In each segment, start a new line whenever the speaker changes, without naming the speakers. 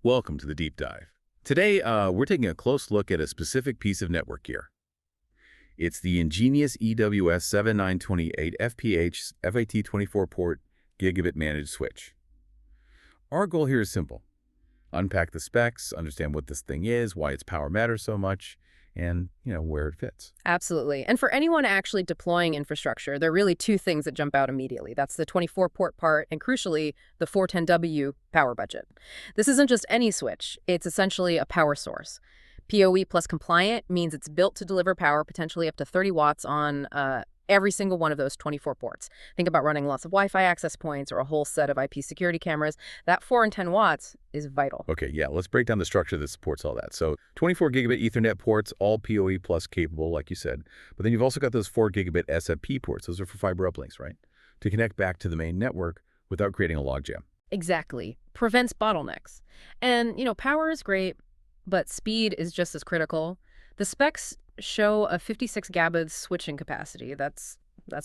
Welcome to the deep dive. Today, we're taking a close look at a specific piece of network gear. It's the EnGenius EWS7928FP FIT 24-port Gigabit managed switch. Our goal here is simple. Unpack the specs, understand what this thing is, why its power matters so much, and, where it fits.
Absolutely. And for anyone actually deploying infrastructure, there are really two things that jump out immediately. That's the 24-port part and, crucially, the 410W power budget. This isn't just any switch. It's essentially a power source. PoE plus compliant means it's built to deliver power potentially up to 30 watts on every single one of those 24 ports. Think about running lots of Wi-Fi access points or a whole set of IP security cameras. That 4 and 10 watts is vital.
Okay, yeah, let's break down the structure that supports all that. So 24 gigabit Ethernet ports, all PoE plus capable, like you said. But then you've also got those 4 gigabit SFP ports. Those are for fiber uplinks, right? To connect back to the main network without creating a logjam.
Exactly. Prevents bottlenecks. And, power is great, but speed is just as critical. The specs show a 56 Gb switching capacity. That's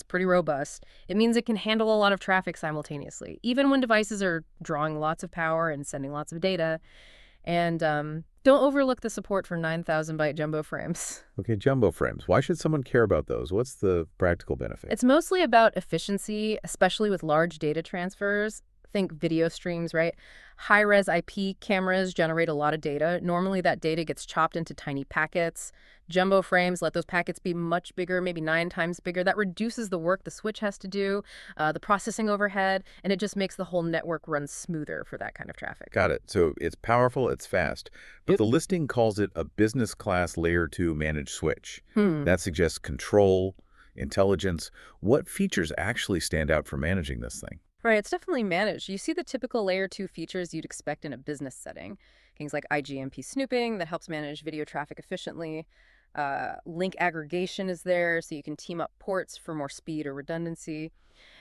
pretty robust. It means it can handle a lot of traffic simultaneously, even when devices are drawing lots of power and sending lots of data. And don't overlook the support for 9,000 byte jumbo frames.
Okay, jumbo frames. Why should someone care about those? What's the practical benefit?
It's mostly about efficiency, especially with large data transfers. Think video streams, right? High-res IP cameras generate a lot of data. Normally, that data gets chopped into tiny packets. Jumbo frames let those packets be much bigger, maybe 9 times bigger. That reduces the work the switch has to do, the processing overhead, and it just makes the whole network run smoother for that kind of traffic.
Got it. So it's powerful, it's fast. But the listing calls it a business-class Layer 2 managed switch. That suggests control, intelligence. What features actually stand out for managing this thing?
Right, it's definitely managed. You see the typical Layer 2 features you'd expect in a business setting. Things like IGMP snooping that helps manage video traffic efficiently. Link aggregation is there, so you can team up ports for more speed or redundancy.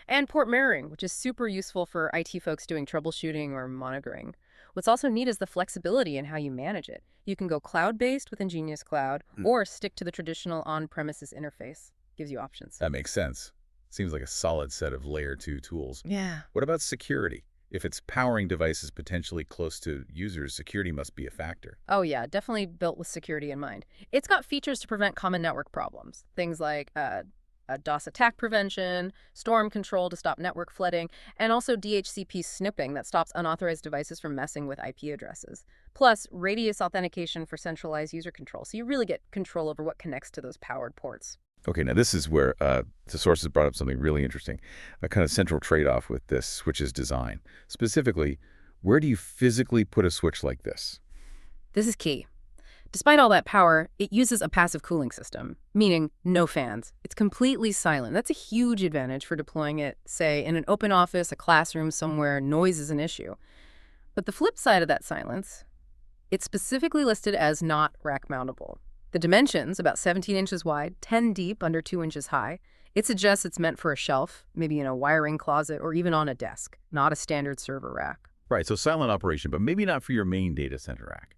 And port mirroring, which is super useful for IT folks doing troubleshooting or monitoring. What's also neat is the flexibility in how you manage it. You can go cloud-based with EnGenius Cloud or stick to the traditional on-premises interface. Gives you options.
That makes sense. Seems like a solid set of Layer 2 tools.
Yeah.
What about security? If it's powering devices potentially close to users, security must be a factor.
Oh yeah, definitely built with security in mind. It's got features to prevent common network problems. Things like DOS attack prevention, storm control to stop network flooding, and also DHCP snipping that stops unauthorized devices from messing with IP addresses. Plus, radius authentication for centralized user control, so you really get control over what connects to those powered ports.
Okay, now this is where the sources brought up something really interesting, a kind of central trade-off with this switch's design. Specifically, where do you physically put a switch like this?
This is key. Despite all that power, it uses a passive cooling system, meaning no fans. It's completely silent. That's a huge advantage for deploying it, say, in an open office, a classroom, somewhere noise is an issue. But the flip side of that silence, it's specifically listed as not rack-mountable. The dimensions, about 17 inches wide, 10 deep, under 2 inches high. It suggests it's meant for a shelf, maybe in a wiring closet, or even on a desk, not a standard server rack.
Right, so silent operation, but maybe not for your main data center rack.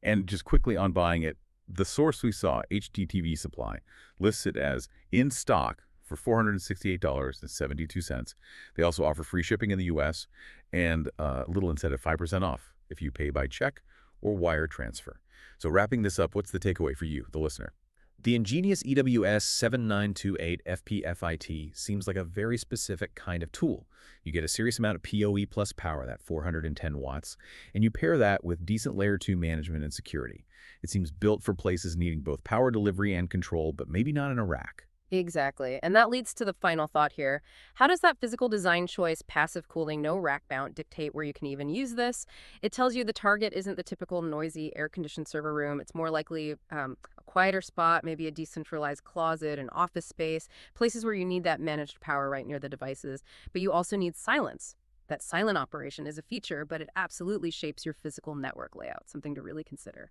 And just quickly on buying it, the source we saw, HDTV Supply, lists it as in stock for $468.72. They also offer free shipping in the U.S. and a little incentive, 5% off, if you pay by check or wire transfer. So wrapping this up, what's the takeaway for you, the listener?
The EnGenius EWS7928FP FIT seems like a very specific kind of tool. You get a serious amount of PoE plus power, that 410 watts, and you pair that with decent Layer 2 management and security. It seems built for places needing both power delivery and control, but maybe not in a rack.
Exactly. And that leads to the final thought here. How does that physical design choice, passive cooling, no rack mount, dictate where you can even use this? It tells you the target isn't the typical noisy air-conditioned server room. It's more likely a quieter spot, maybe a decentralized closet, an office space, places where you need that managed power right near the devices. But you also need silence. That silent operation is a feature, but it absolutely shapes your physical network layout, something to really consider.